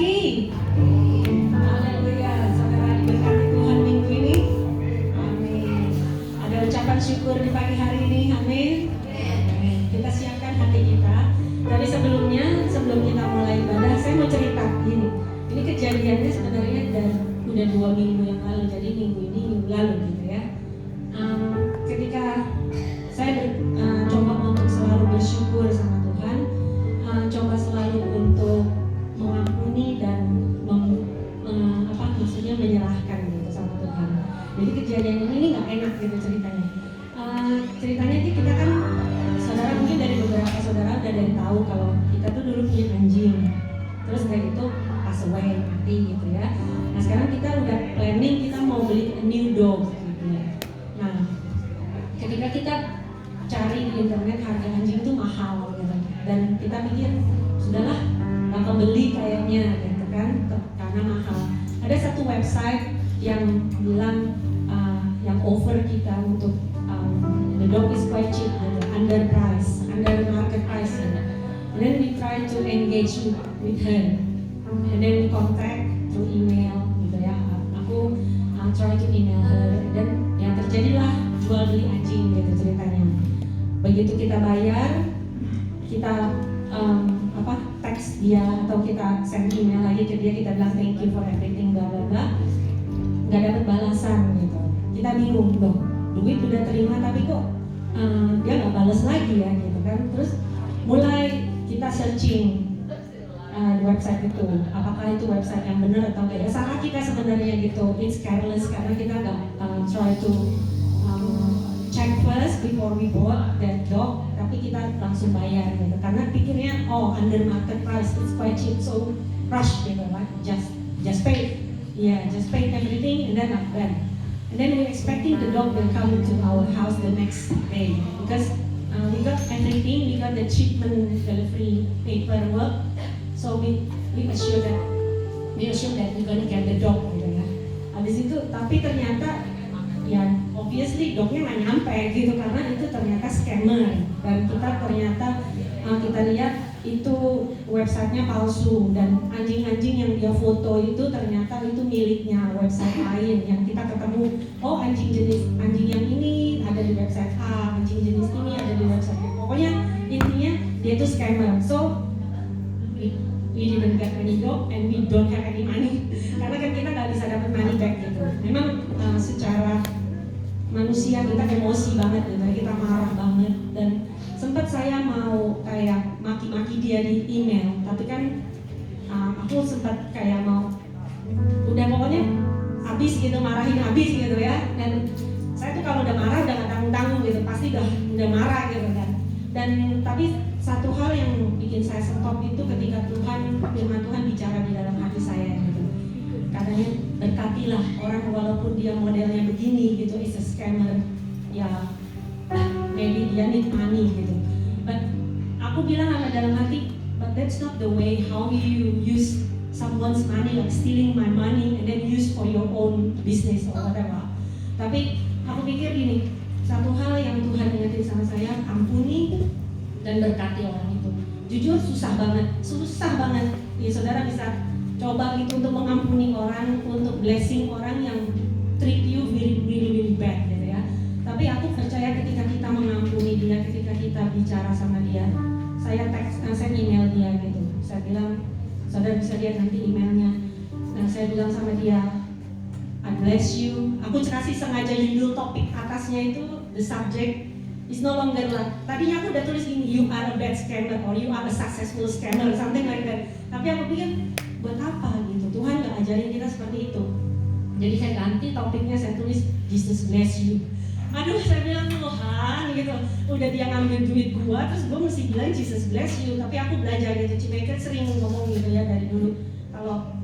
pagi. Haleluya, saudara diberkati Tuhan minggu ini. Amin. Ada ucapan syukur di pagi hari ini. Amin. Amin. Kita siapkan hati kita. Tapi sebelum kita mulai ibadah, saya mau cerita gini. Ini kejadiannya sebenarnya udah 2 minggu yang lalu. Jadi minggu ini minggu lalu gitu ya. Ketika saya coba untuk selalu bersyukur sama Tuhan, coba selalu untuk mengampuni dan menyerahkan gitu sama Tuhan. Jadi kejadian ini nggak enak gitu ceritanya. Ceritanya kita kan, saudara mungkin dari beberapa saudara udah dari tahu kalau kita tuh dulu punya anjing. Terus kayak gitu pass away, mati gitu ya. Nah sekarang kita udah planning kita mau beli a new dog gitu ya. Nah ketika kita cari di internet harga anjing tuh mahal gitu. Dan kita pikir sudahlah bakal beli kayaknya gitu kan, karena mahal. Ada satu website yang bilang yang offer kita untuk the dog is quite cheap, under market price. And then we try to engage with her, and then we contact through email gitu ya. Aku try to email her, dan yang terjadilah jual beli anjing gitu ceritanya. Begitu kita bayar, kita teks dia atau kita send email lagi ke dia, kita bilang thank you for everything bla bla bla, nggak dapat balasan gitu. Kita bingung loh, duit udah terima tapi kok dia nggak balas lagi ya gitu kan. Terus mulai kita searching di website itu, apakah itu website yang benar atau tidak. Salah kita sebenarnya gitu, it's careless karena kita nggak try to check first before we bought that dog, tapi kita langsung bayar gitu karena pikirnya under market price, it's quite cheap, so rush gitu right, just pay, just pay everything and then we're expecting the dog will come to our house the next day because we got everything, we got the shipment delivery paperwork, so we assume that we're gonna get the dog gitu ya. Habis itu tapi ternyata ya obviously dognya nggak nyampe gitu karena itu ternyata scammer, dan kita lihat itu websitenya palsu, dan anjing-anjing yang dia foto itu ternyata itu miliknya website lain yang kita ketemu. Anjing yang ini ada di website A, anjing jenis ini ada di website B. Pokoknya intinya dia itu scammer. So we didn't get any dog and we don't have any money karena kan kita nggak bisa dapat money back gitu. Memang secara manusia kita emosi banget gitu, kita marah banget, dan sempat saya mau kayak maki-maki dia di email, tapi kan aku sempat kayak mau udah pokoknya habis gitu, marahin habis gitu ya. Dan saya tuh kalau udah marah udah nggak tanggung-tanggung gitu, pasti udah marah gitu kan. Dan tapi satu hal yang bikin saya stop itu ketika firman Tuhan bicara di dalam hati saya gitu. Katanya berkatilah orang walaupun dia modelnya begini gitu, is a scammer ya, maybe dia need money gitu. But aku bilang sama dalam hati, but that's not the way how you use someone's money, like stealing my money and then use for your own business or whatever. Tapi aku pikir gini, satu hal yang Tuhan ingetin sama saya, ampuni dan berkati orang itu. Jujur susah banget ya, saudara bisa coba gitu untuk mengampuni orang, untuk blessing orang yang treat you really bad gitu ya. Tapi aku percaya ketika kita mengampuni dia, ketika kita bicara sama dia, saya email dia gitu. Saya bilang, saudara bisa lihat nanti emailnya. Nah saya bilang sama dia, I bless you. Aku kasih sengaja judul topik atasnya itu, the subject is no longer like, tadinya aku udah tulis gini, you are a bad scammer or you are a successful scammer, something like that. Tapi aku pikir buat apa gitu, Tuhan gak ajarin kita seperti itu. Jadi saya ganti topiknya, saya tulis Jesus bless you. Aduh saya bilang, Tuhan gitu, udah dia ngambil duit gua, terus gua mesti bilang Jesus bless you. Tapi aku belajar gitu, Cimaker sering ngomong gitu ya dari dulu, kalau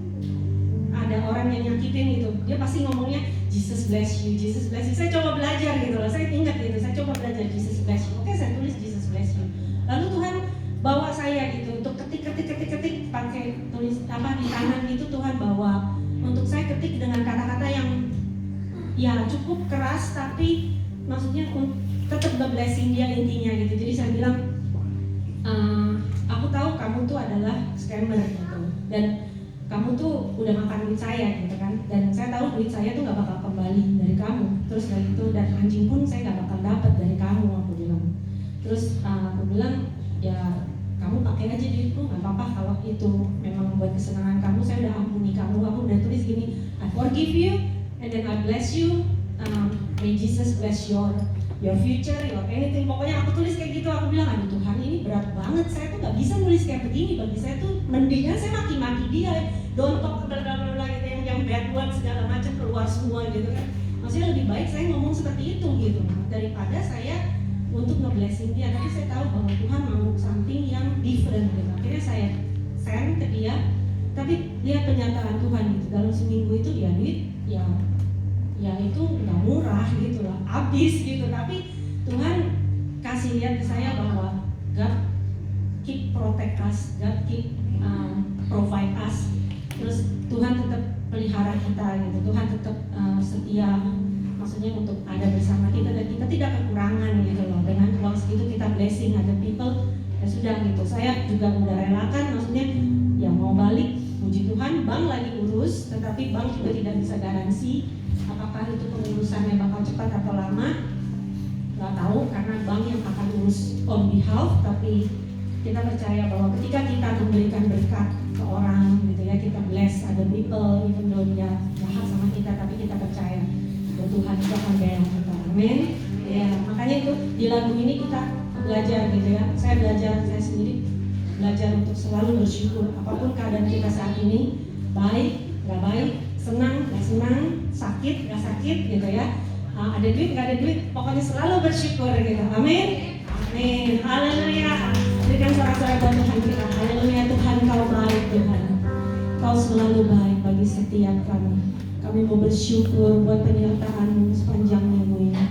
ada orang yang nyakitin gitu, dia pasti ngomongnya Jesus bless you, Jesus bless you. Saya coba belajar gitu loh, saya ingat gitu, saya coba belajar Jesus bless you. Oke, saya tulis Jesus bless you. Lalu Tuhan bawa saya gitu untuk ketik pakai tulis di kanan gitu. Tuhan bawa untuk saya ketik dengan kata-kata yang ya cukup keras, tapi maksudnya tetap nge-blessing dia intinya gitu. Jadi saya bilang, aku tahu kamu tuh adalah scammer gitu, dan kamu tuh udah makan duit saya gitu kan, dan saya tahu duit saya tuh nggak bakal kembali dari kamu. Terus dari itu, dan anjing pun saya nggak bakal dapat dari kamu, aku bilang. Terus aku bilang, ya kamu pakai aja duitku, nggak apa-apa kalau itu memang buat kesenangan kamu. Saya udah ampuni kamu, aku udah tulis gini, I forgive you and then I bless you. May Jesus bless your future, your anything. Pokoknya aku tulis kayak gitu. Aku bilang, aduh Tuhan, ini berat banget. Saya tuh nggak bisa nulis kayak begini. Bagi saya tuh mendingan saya maki-maki dia, don't talk bla gitu, yang bad word segala macam keluar semua gitu kan. Maksudnya lebih baik saya ngomong seperti itu gitu, daripada saya untuk nge-blessing dia. Tapi saya tahu bahwa Tuhan mau something yang different gitu. Akhirnya saya send ke dia. Tapi lihat penyataan Tuhan gitu. Dalam seminggu itu dia duit ya itu nggak murah gitu lah, habis gitu. Tapi Tuhan kasih lihat ke saya bahwa God keep protect us, God keep provide us. Terus Tuhan tetap pelihara kita gitu, Tuhan tetap setia, maksudnya untuk ada bersama kita, dan kita tidak kekurangan gitu loh. Dengan uang segitu kita blessing other people, ya sudah gitu. Saya juga udah relakan, maksudnya ya mau balik, puji Tuhan bank lagi urus, tetapi bank juga tidak bisa garansi apakah itu pengurusannya bakal cepat atau lama, nggak tahu, karena bank yang akan urus on behalf. Tapi kita percaya bahwa ketika kita memberikan berkat ke orang gitu ya, kita bless other people, even though dia jahat sama kita, tapi kita percaya bahwa Tuhan itu akan bayar kita. Amin. Ya, makanya itu di lagu ini kita belajar gitu ya. Saya belajar, saya sendiri belajar untuk selalu bersyukur apapun keadaan kita saat ini, baik, nggak baik, senang, nggak senang, sakit, nggak sakit gitu ya. Ada duit, nggak ada duit, pokoknya selalu bersyukur gitu. Amin. Amin. Haleluya. Berikan sorak-sorai buat Tuhan kita. Haleluya. Tuhan, Kau baik Tuhan. Kau selalu baik bagi setiap kami. Kami mau bersyukur buat penyertaan-Mu sepanjang minggu ini.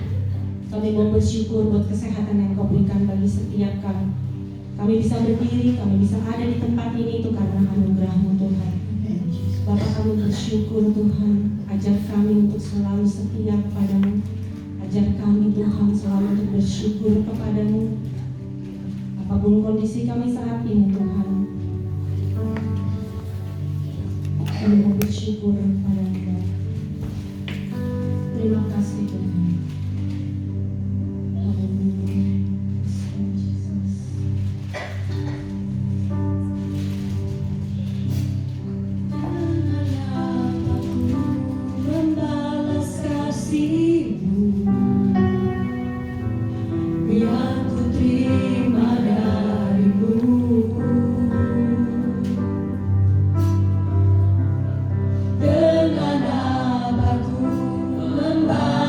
Kami mau bersyukur buat kesehatan yang Kau berikan bagi setiap kami. Kami bisa berdiri, kami bisa ada di tempat ini itu karena anugerah-Mu Tuhan. Bapa, kami bersyukur Tuhan. Ajar kami untuk selalu setia kepada-Mu. Ajar kami Tuhan selalu untuk bersyukur kepada-Mu. Apapun kondisi kami saat ini Tuhan, kami mau bersyukur kepada-Mu. Terima kasih Tuhan. Dengan apa ku membalas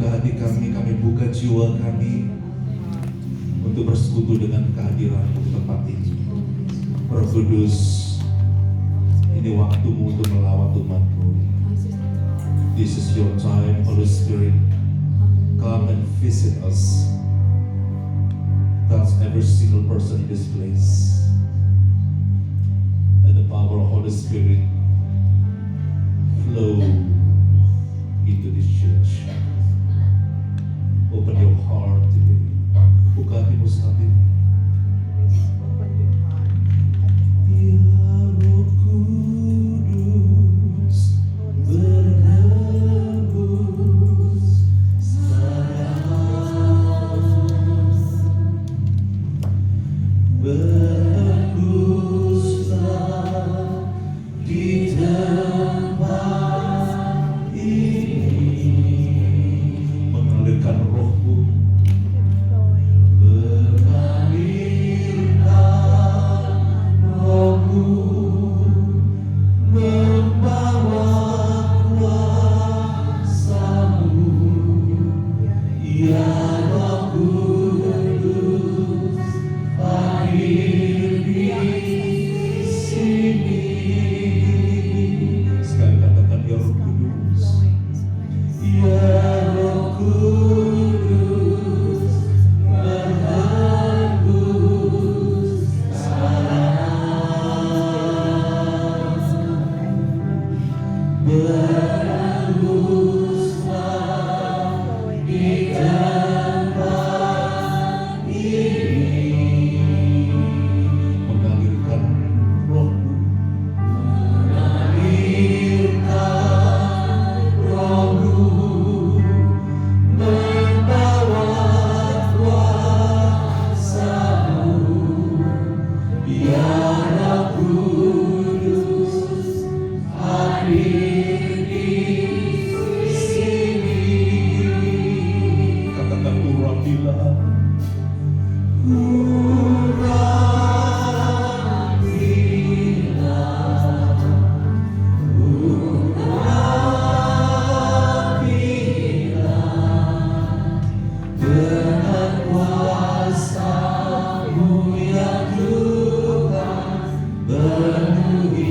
buka hati kami buka jiwa kami untuk bersekutu dengan kehadiran-Mu di tempat ini. Roh Kudus, ini waktumu untuk melawat umat-Mu. This is your time, Holy Spirit. Come and visit us. Touch every single person in this place. And the power of Holy Spirit flow into this church. Open your heart today. Buka hatimu saat ini. Ya Roh Kudus, berhembus berhembuslah di tempat ini, mengalirkan Roh-Mu, mengalirkan Roh-Mu, membawa kuasa-Mu, ya Roh Kudus, hadir di sini. Sekali katakan ya Roh Kudus, ya Roh Kudus, berhembus berhembuslah di tempat ini, mengalirkan Roh-Mu, mengalirkan Roh-Mu, membawa kuasa-Mu, ya Roh Kudus, hadir di sini. Katakan urapilah, dengan kuasa-Mu ya Tuhan, penuhilah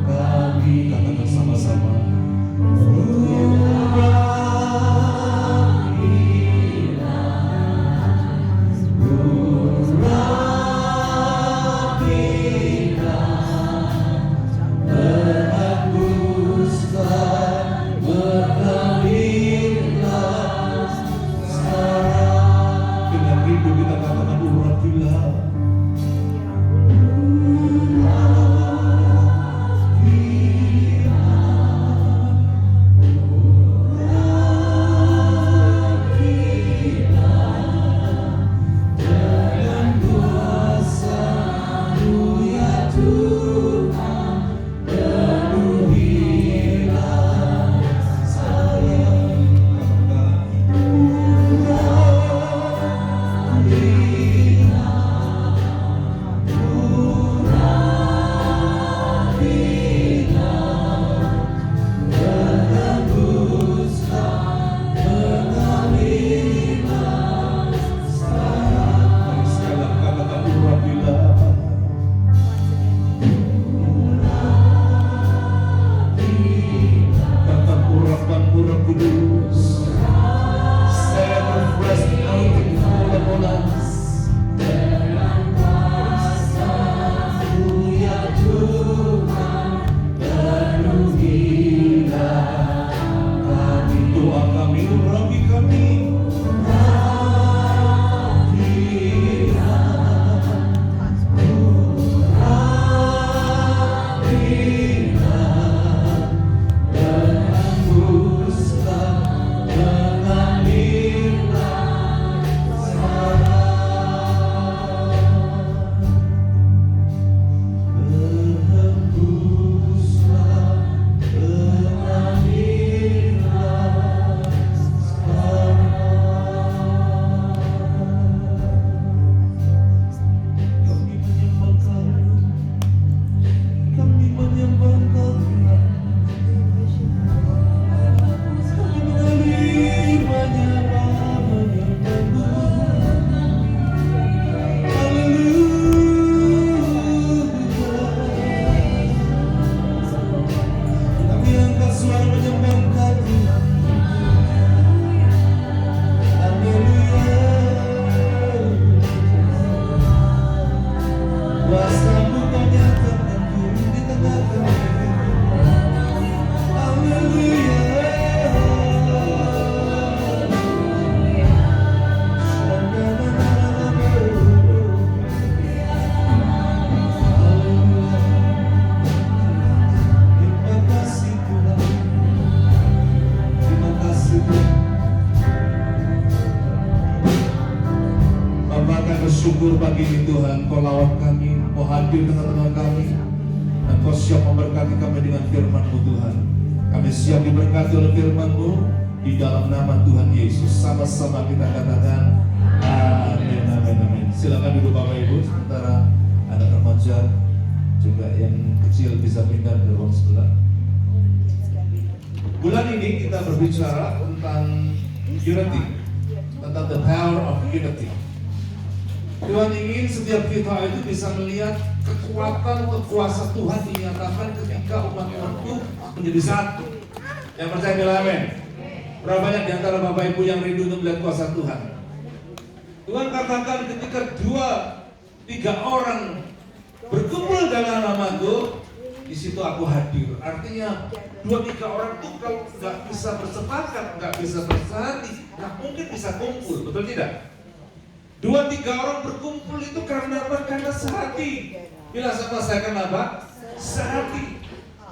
kami. Katakan sama-sama, dengan rindu kita katakan urapilah. Dengan kuasa-Mu ya Tuhan, penuhilah saya. Doa kami, urapi kami. Berhembuslah, mengalirlah bersyukur pagi ini Tuhan, Kau lawan kami, Kau hadir tengah-tengah kami, dan Kau siap memberkati kami dengan firman-Mu Tuhan. Kami siap diberkati oleh firman-Mu di dalam nama Tuhan Yesus. Sama-sama kita katakan amin, amin, amin. Silakan duduk Bapak Ibu, sementara anak remaja juga yang kecil bisa pindah ke ruang sebelah. Bulan ini kita berbicara tentang unity, tentang the power of unity. Tuhan ingin setiap kita itu bisa melihat kekuatan atau kuasa Tuhan dinyatakan ketika umat-umat itu menjadi satu. Yang percaya bilang amin. Berapa banyak di antara Bapak Ibu yang rindu untuk melihat kuasa Tuhan? Tuhan katakan ketika 2-3 orang berkumpul dalam namaku, di situ aku hadir. Artinya 2-3 orang itu kalau nggak bisa bersepakat, nggak bisa bersehati, nggak mungkin bisa kumpul, betul tidak? 2-3 orang berkumpul itu karena apa? Karena sehati. Bila sama saya kenapa? Sehati,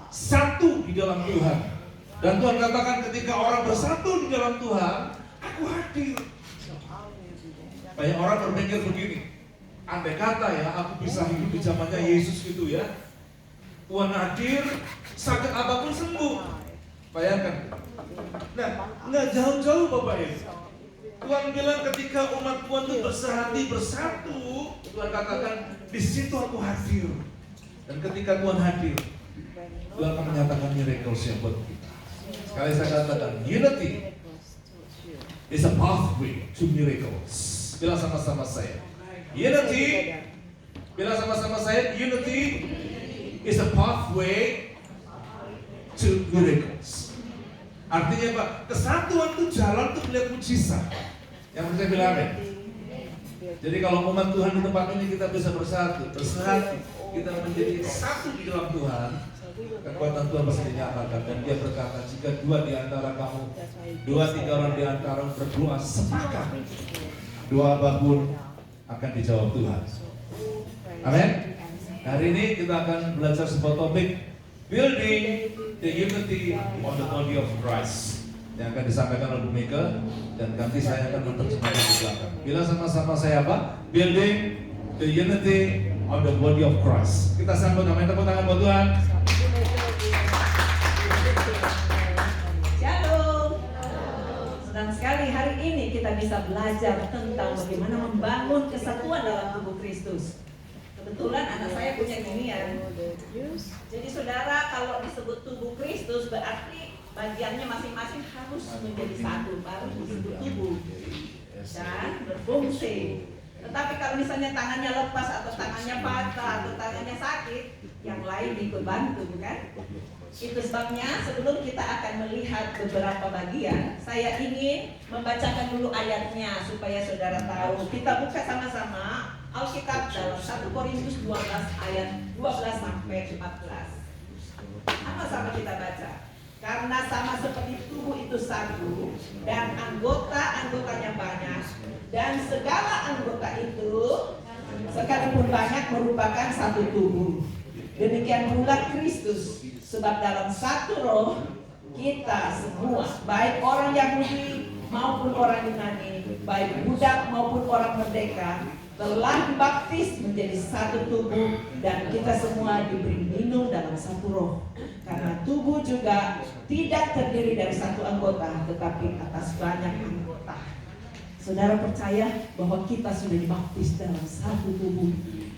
satu di dalam Tuhan. Dan Tuhan katakan ketika orang bersatu di dalam Tuhan, aku hadir. Banyak orang berpikir begini, andai kata ya aku bisa hidup di zamannya Yesus gitu ya, Tuhan hadir, sakit apapun sembuh. Bayangkan. Nah, nggak jauh-jauh Bapak Ibu. Tuhan bilang ketika umat Tuhan itu bersehati, bersatu, Tuhan katakan di situ aku hadir. Dan ketika Tuhan hadir, Tuhan akan menyatakan miracles yang buat kita. Sekali saya katakan, unity is a pathway to miracles. Bilang sama-sama saya, unity. Bilang sama-sama saya, unity is a pathway to miracles. Artinya Pak, kesatuan itu jalan untuk melihat mujizat. Yang percaya bilang amin. Jadi kalau umat Tuhan di tempat ini kita bisa bersatu, kita menjadi satu di dalam Tuhan, kekuatan Tuhan pasti dinyatakan. Dan Dia berkata, jika 2 di antara kamu, 2-3 orang di antara berdoa sepakat, doa apapun akan dijawab Tuhan. Amin. Hari ini kita akan belajar sebuah topik, building the unity of the body of Christ, yang akan disampaikan oleh Bu Mega, dan nanti saya akan menerjemahkan di belakang. Bila sama-sama saya apa? Building the unity of the body of Christ. Kita sambut, amin, tepuk tangan buat Tuhan. Shalom. Senang sekali hari ini kita bisa belajar tentang bagaimana membangun kesatuan dalam tubuh Kristus. Kebetulan anak saya punya ginian. Jadi saudara, kalau disebut tubuh Kristus berarti bagiannya masing-masing harus menjadi satu, baru disebut tubuh dan berfungsi. Tetapi kalau misalnya tangannya lepas atau tangannya patah atau tangannya sakit, yang lain ikut bantu, bukan? Itu sebabnya sebelum kita akan melihat beberapa bagian, saya ingin membacakan dulu ayatnya supaya saudara tahu. Kita buka sama-sama Alkitab dalam 1 Korintus 12 ayat 12 sampai 14. Apa sama kita baca? Karena sama seperti tubuh itu satu dan anggota-anggotanya banyak, dan segala anggota itu sekalipun banyak merupakan satu tubuh. Demikian pula Kristus, sebab dalam satu roh kita semua, baik orang Yahudi maupun orang Yunani, baik budak maupun orang merdeka, telah dibaptis menjadi satu tubuh, dan kita semua diberi minum dalam satu roh. Karena tubuh juga tidak terdiri dari satu anggota, tetapi atas banyak anggota. Saudara percaya bahwa kita sudah dibaptis dalam satu tubuh,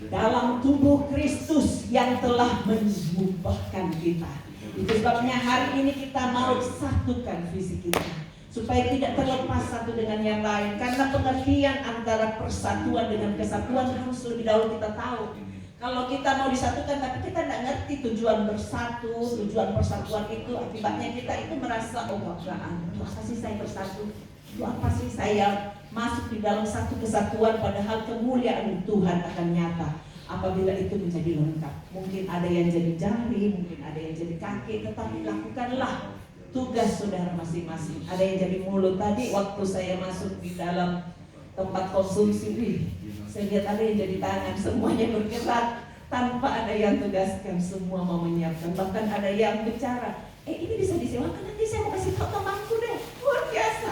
dalam tubuh Kristus yang telah menyubahkan kita. Itu sebabnya hari ini kita mau satukan visi kita, supaya tidak terlepas satu dengan yang lain. Karena pengertian antara persatuan dengan kesatuan harus lebih dahulu kita tahu. Kalau kita mau disatukan tapi kita tidak ngerti tujuan bersatu, tujuan persatuan itu, akibatnya kita itu merasa, oh bagaan, apa sih saya bersatu? Itu apa sih saya masuk di dalam satu kesatuan, padahal kemuliaan Tuhan akan nyata apabila itu menjadi lengkap. Mungkin ada yang jadi jari, mungkin ada yang jadi kaki, tetapi lakukanlah tugas saudara masing-masing. Ada yang jadi mulut. Tadi waktu saya masuk di dalam tempat konsumsi, saya lihat ada yang jadi tangan, semuanya bergerak tanpa ada yang tugaskan, semua mau menyiapkan. Bahkan ada yang bicara, ini bisa disewakan, nanti saya mau kasih tahu temanku deh. Luar biasa.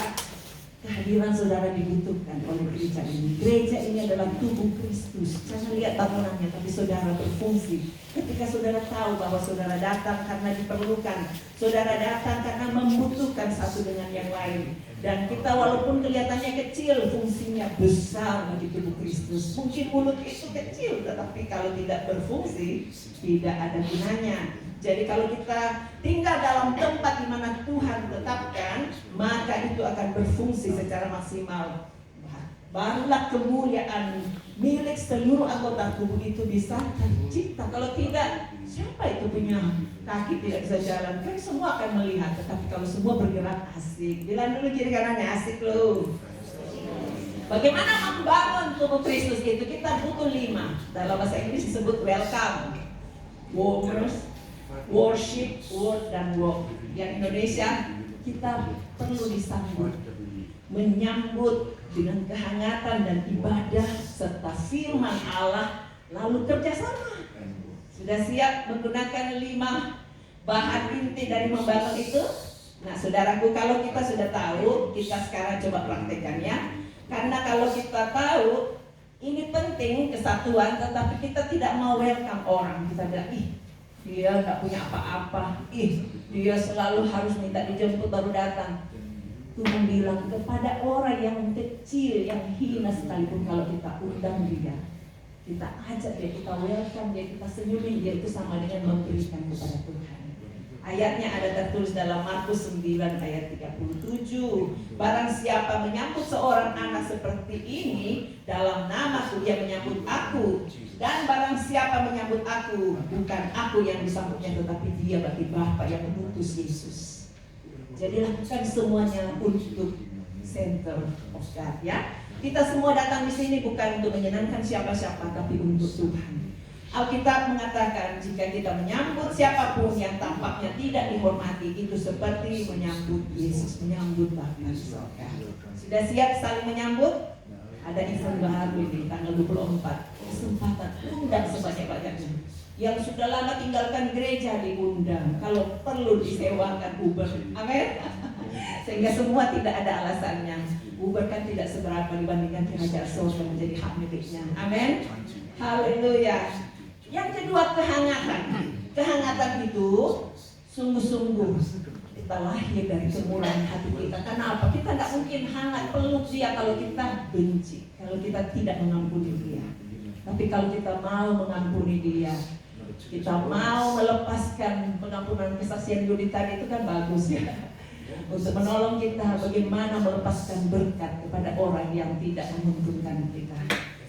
kehadiran saudara dibutuhkan oleh gereja ini. Gereja ini adalah tubuh Kristus. Jangan lihat bangunannya, tapi saudara berfungsi. Ketika saudara tahu bahwa saudara datang karena diperlukan, saudara datang karena membutuhkan satu dengan yang lain. Dan kita walaupun kelihatannya kecil, fungsinya besar bagi tubuh Kristus. Mungkin mulut itu kecil, tetapi kalau tidak berfungsi, tidak ada gunanya. Jadi kalau kita tinggal dalam tempat di mana Tuhan tetapkan, maka itu akan berfungsi secara maksimal. Barulah kemuliaan milik seluruh anggota tubuh itu bisa tercipta. Kalau tidak, siapa itu punya kaki tidak bisa jalan? Kan semua akan melihat. Tetapi kalau semua bergerak asik, bilang dulu kiri kanannya asik loh. Bagaimana membangun tubuh Kristus itu? Kita butuh 5. Dalam bahasa Inggris disebut welcome, warmers, worship, word, dan walk. Yang Indonesia, kita perlu disambut, menyambut dengan kehangatan dan ibadah serta firman Allah, lalu kerjasama. Sudah siap menggunakan 5 bahan inti dari membangun itu? Nah, saudaraku, kalau kita sudah tahu, kita sekarang coba praktekannya. Karena kalau kita tahu ini penting kesatuan, tetapi kita tidak mau welcome orang. Kita bilang, ih, dia nggak punya apa-apa, ih, dia selalu harus minta dijemput baru datang. Tuhan bilang kepada orang yang kecil, yang hina sekalipun, kalau kita undang dia, kita ajak dia, kita welcome dia, kita senyumin dia, itu sama dengan memberikan kepada Tuhan. Ayatnya ada tertulis dalam Markus 9 ayat 37. Barang siapa menyambut seorang anak seperti ini dalam namaku, dia menyambut aku. Dan barang siapa menyambut aku, bukan aku yang disambutnya, tetapi dia bagi Bapa yang mengutus Yesus. Jadi lakukan semuanya untuk center of God, ya. Kita semua datang di sini bukan untuk menyenangkan siapa-siapa, tapi untuk Tuhan. Alkitab mengatakan jika kita menyambut siapapun yang tampaknya tidak dihormati, itu seperti menyambut Yesus, menyambut Bapa di surga. Sudah siap saling menyambut? Ada event baru ini tanggal 24. Kesempatan undang sebanyak-banyaknya. Yang sudah lama tinggalkan gereja diundang. Kalau perlu disewakan Uber. Amin. Sehingga semua tidak ada alasannya. Uber kan tidak seberapa dibandingkan kerajaan surga menjadi hak miliknya. Amin. Haleluya. Yang kedua, kehangatan. Kehangatan itu sungguh-sungguh kita lahir dari kemurahan hati kita. Karena apa? Kita tidak mungkin hangat peluk dia kalau kita benci, kalau kita tidak mengampuni dia. Tapi kalau kita mau mengampuni dia, kita mau melepaskan pengampunan kesaksian Yudi tadi, itu kan bagus ya. Untuk menolong kita bagaimana melepaskan berkat kepada orang yang tidak menguntungkan kita.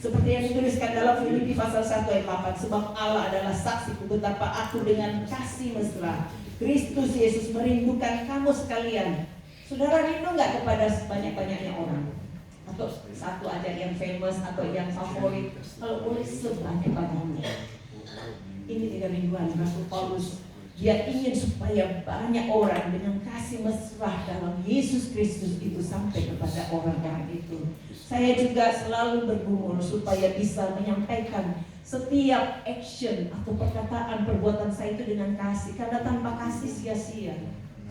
Seperti yang dituliskan dalam Filipi pasal 1 ayat 8, sebab Allah adalah saksi betapa aku dengan kasih mesra Kristus Yesus merindukan kamu sekalian. Saudara rindu nggak kepada sebanyak-banyaknya orang? Atau satu aja yang famous atau yang favorit? Kalau boleh sebanyak-banyaknya. Ini tidak rinduan Rasul Paulus. Dia ingin supaya banyak orang dengan kasih mesra dalam Yesus Kristus itu sampai kepada orang-orang itu. Saya juga selalu bergumul supaya bisa menyampaikan setiap action atau perkataan perbuatan saya itu dengan kasih. Karena tanpa kasih sia-sia.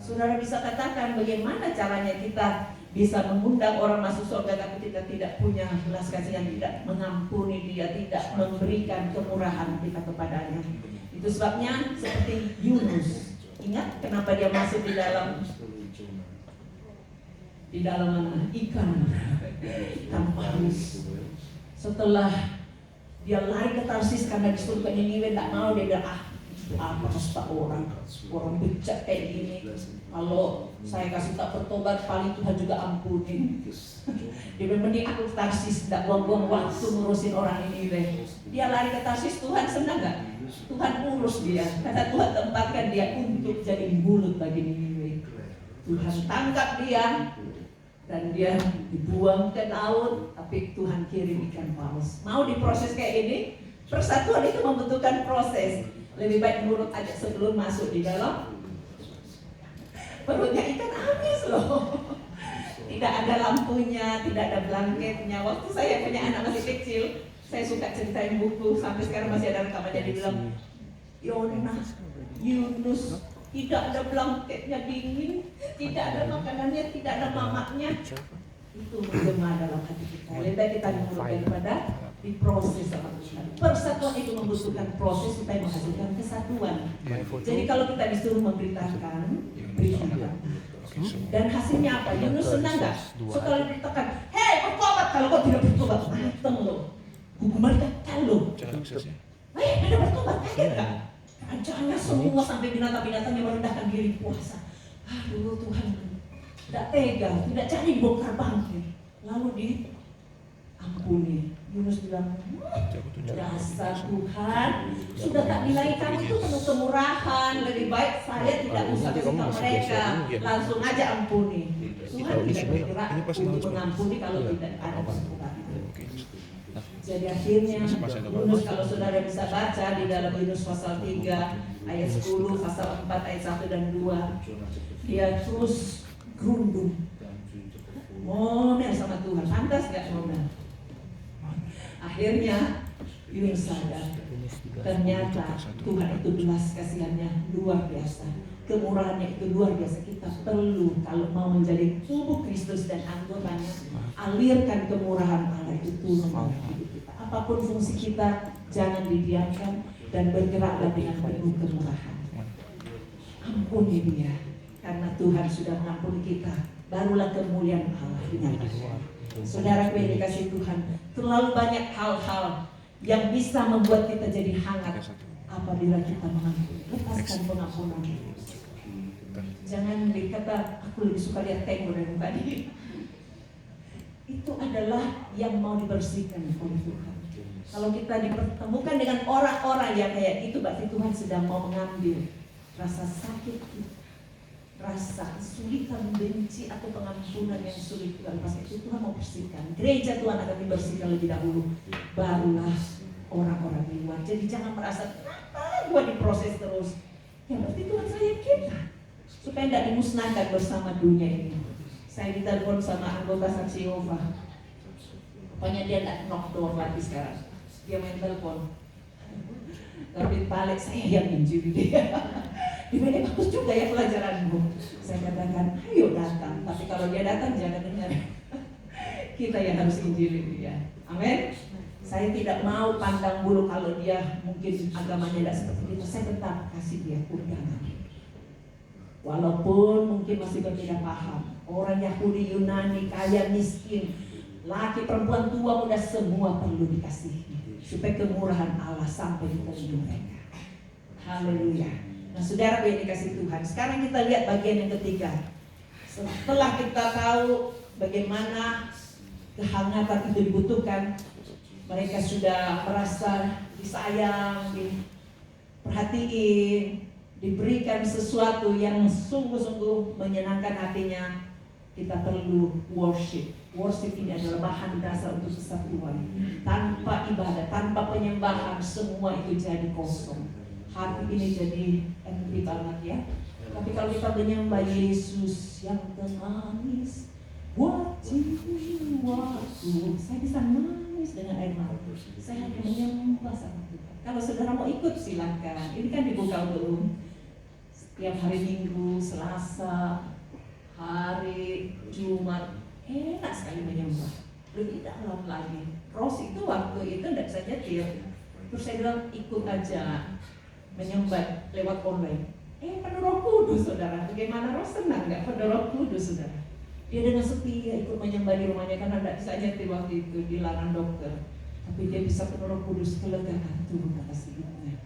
Saudara bisa katakan bagaimana caranya kita bisa mengundang orang masuk surga tapi kita tidak punya belas kasihan, tidak mengampuni dia, tidak memberikan kemurahan kita kepadanya. Itu sebabnya seperti Yunus. Ingat kenapa dia masuk di dalam mana? Ikan paus. Setelah dia lari ke Tarsis karena disuruh ke Niniwe, tidak mau, dia bilang, apa kasta orang bejat kayak gini. Kalau saya kasih tak bertobat, paling Tuhan juga ampunin. Dia bilang, mending aku ke Tarsis, tidak buang-buang waktu ngurusin orang Niniwe. Dia lari ke Tarsis, Tuhan senang gak? Tuhan urus dia, karena Tuhan tempatkan dia untuk jadi mulut bagi Niniwe. Tuhan tangkap dia dan dia dibuang ke laut, tapi Tuhan kirim ikan paus. Mau diproses kayak ini? Persatuan itu membutuhkan proses. Lebih baik nurut aja sebelum masuk di dalam perutnya ikan, habis loh. Tidak ada lampunya, tidak ada blanketnya. Waktu saya punya anak masih kecil, saya suka ceritain buku, sampai sekarang masih ada rekamannya. Dia bilang, Yunus, tidak ada blanketnya dingin, tidak ada makanannya, tidak ada mamaknya. itu menggema dalam hati kita. Lebih baik kita menurut daripada diproses sama Tuhan. Persatuan itu membutuhkan proses supaya menghasilkan kesatuan. Jadi kalau kita disuruh memberitakan, beritakan. Dan hasilnya apa? Yunus senang nggak? So kalau ditekan, hei bertobat, kalau kau tidak bertobat, mateng lo, hukuman kekal lo. Ada bertobat, kaget nggak? Rancangannya semua sampai binatang-binatang yang merendahkan diri puasa. Aduh Tuhan, tidak tega, tidak jadi bongkar bangkit. Lalu diampuni. Yunus bilang, dasar Tuhan, sudah tak nilai kamu itu penuh kemurahan. Lebih baik saya tidak usah bersikap mereka, langsung aja ampuni. Tuhan tidak bergerak untuk mengampuni kalau tidak ada kesempatan. Jadi akhirnya Yunus, kalau saudara bisa baca di dalam Yunus pasal 3 ayat 10, pasal 4 ayat 1 dan 2, dia terus gerundung ngomel sama Tuhan. Pantas gak ngomel? Akhirnya Yunus sadar, ternyata Tuhan itu belas kasihannya luar biasa, kemurahannya itu luar biasa. Kita perlu, kalau mau menjadi tubuh Kristus dan anggotanya, alirkan kemurahan Allah itu turun dalam hidup kita. Apapun fungsi kita, jangan didiamkan dan bergeraklah dengan penuh kemurahan. Ampuni dia, karena Tuhan sudah mengampuni kita. Barulah kemuliaan Allah dinyatakan. Saudara yang dikasih Tuhan, terlalu banyak hal-hal yang bisa membuat kita jadi hangat apabila kita mengampuni. Lepaskan pengampunan. Jangan dikata, aku lebih suka lihat tengok dari muka dia. Itu adalah yang mau dibersihkan oleh Tuhan. Kalau kita dipertemukan dengan orang-orang yang kayak itu, berarti Tuhan sedang mau mengambil rasa sakit kita, rasa kesulitan, benci atau pengampunan yang sulit kita lepaskan. Itu Tuhan mau bersihkan. Gereja Tuhan akan dibersihkan lebih dahulu, barulah orang-orang di luar. Jadi jangan merasa kenapa gua diproses terus. Ya berarti Tuhan sayang kita supaya tidak dimusnahkan bersama dunia ini. Saya ditelepon sama anggota Saksi Yehova. Pokoknya dia tidak knock door lagi sekarang. Dia main telepon. Tapi balik saya yang injili dia. Dimana bagus juga ya pelajaranmu. Saya katakan, ayo datang. Tapi kalau dia datang jangan dengar. Kita yang harus injili dia. Amin. Saya tidak mau pandang bulu kalau dia mungkin agamanya tidak seperti itu. Saya tetap kasih dia undangan. Walaupun mungkin masih berbeda paham. Orang Yahudi, Yunani, kaya, miskin, laki, perempuan, tua, muda, semua perlu dikasihi supaya kemurahan Allah sampai di telinga mereka. Haleluya. Nah saudara yang dikasih Tuhan, sekarang kita lihat bagian yang ketiga. Setelah kita tahu bagaimana kehangatan itu dibutuhkan, mereka sudah merasa disayang, diperhatiin, diberikan sesuatu yang sungguh-sungguh menyenangkan hatinya. Kita perlu worship. Worship ini adalah bahan dasar untuk kesatuan. Tanpa ibadah, tanpa penyembahan, semua itu jadi kosong. Hati ini jadi empty banget ya. Tapi kalau kita menyembah Yesus yang temanis buat jiwaku, saya bisa nangis dengan air mata. Saya hanya menyembah sama Tuhan. Kalau saudara mau ikut silakan. Ini kan dibuka belum? Setiap hari Minggu, Selasa, hari Jumat, enak sekali menyembah. Lebih dalam lagi. Ros itu waktu itu tidak bisa nyetir. Terus saya bilang ikut aja menyembah lewat online. Penuh Roh Kudus saudara. Bagaimana Ros senang nggak penuh Roh Kudus saudara? Dia dengan setia ikut menyembah di rumahnya karena tidak bisa nyetir waktu itu, dilarang dokter. Tapi dia bisa penuh Roh Kudus, kelegaan turun atas hidupnya.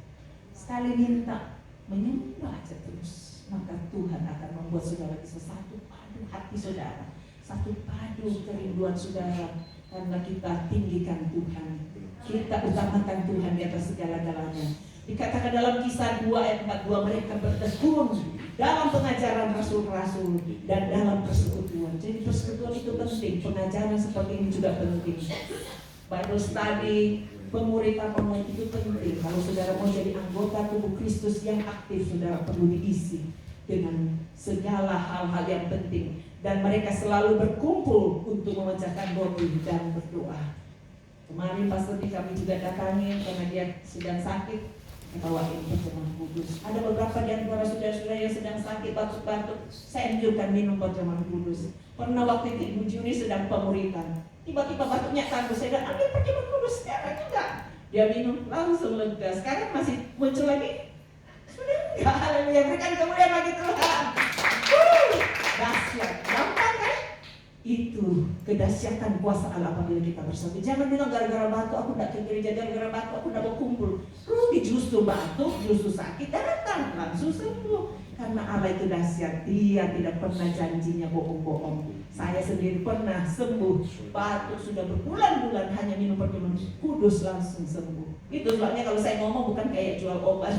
Sekali minta menyembah aja terus, maka Tuhan akan membuat saudara bisa satu padu hati saudara, satu padu kerinduan saudara, karena kita tinggikan Tuhan, kita utamakan Tuhan di atas segala-galanya. Dikatakan dalam Kisah 2 ayat 42, mereka bertekun dalam pengajaran rasul-rasul dan dalam persekutuan. Jadi persekutuan itu penting, pengajaran seperti ini juga penting. Bible study, pemuritan online itu penting. Kalau saudara mau jadi anggota tubuh Kristus yang aktif, saudara perlu diisi dengan segala hal-hal yang penting. Dan mereka selalu berkumpul untuk memecahkan roti dan berdoa. Kemarin Pastor kami juga datangi karena dia sedang sakit. bawain perjamuan kudus. Ada beberapa di antara saudara-saudara yang sedang sakit batuk-batuk, saya anjurkan minum perjamuan kudus. Pernah waktu itu Ibu Juni sedang pemuritan, tiba-tiba batuknya kambuh, saya bilang ambil perjamuan kudus sekarang juga. Dia minum langsung lega. Sekarang masih muncul lagi? Sudah enggak. Haleluya, berikan kemuliaan bagi Tuhan. Dahsyat, gampang kan? Itu kedahsyatan kuasa Allah apabila kita bersatu. Jangan bilang gara-gara batuk aku tidak ke gereja, gara-gara batuk aku tidak mau kumpul. Rugi, justru batuk, justru sakit, datang langsung sembuh. Karena Allah itu dahsyat, Dia tidak pernah janjinya bohong-bohong. Saya sendiri pernah sembuh, batuk sudah berbulan-bulan hanya minum perjamuan kudus langsung sembuh. Itu sebabnya kalau saya ngomong bukan kayak jual obat.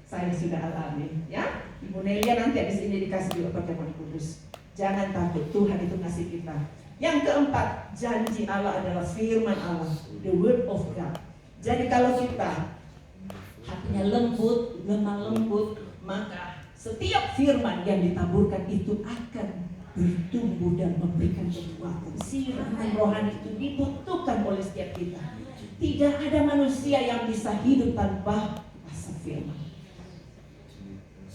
Saya sudah alami, ya. Ibu Nelia nanti habis ini dikasih juga perjamuan kudus. Jangan takut, Tuhan itu ngasih kita. Yang keempat, janji Allah adalah firman Allah, the word of God. Jadi kalau kita hatinya lembut, lemah lembut, maka setiap firman yang ditaburkan itu akan bertumbuh dan memberikan kekuatan. Siraman rohani itu dibutuhkan oleh setiap kita. Tidak ada manusia yang bisa hidup tanpa kuasa firman.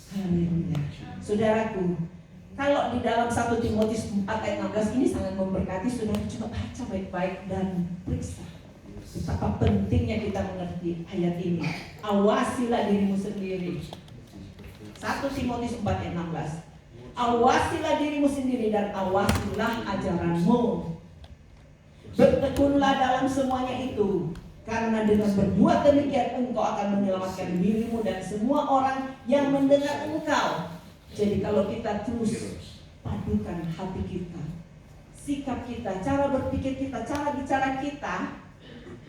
Haleluya. Saudaraku, kalau di dalam 1 Timotius 4 ayat 16 ini sangat memberkati, saudara coba baca baik-baik dan periksa betapa pentingnya kita mengerti ayat ini. Awasilah dirimu sendiri. 1 Timotius 4 ayat 16. Awasilah dirimu sendiri dan awasilah ajaranmu. Bertekunlah dalam semuanya itu, karena dengan berbuat demikian engkau akan menyelamatkan dirimu dan semua orang yang mendengar engkau. Jadi kalau kita terus padukan hati kita, sikap kita, cara berpikir kita, cara bicara kita,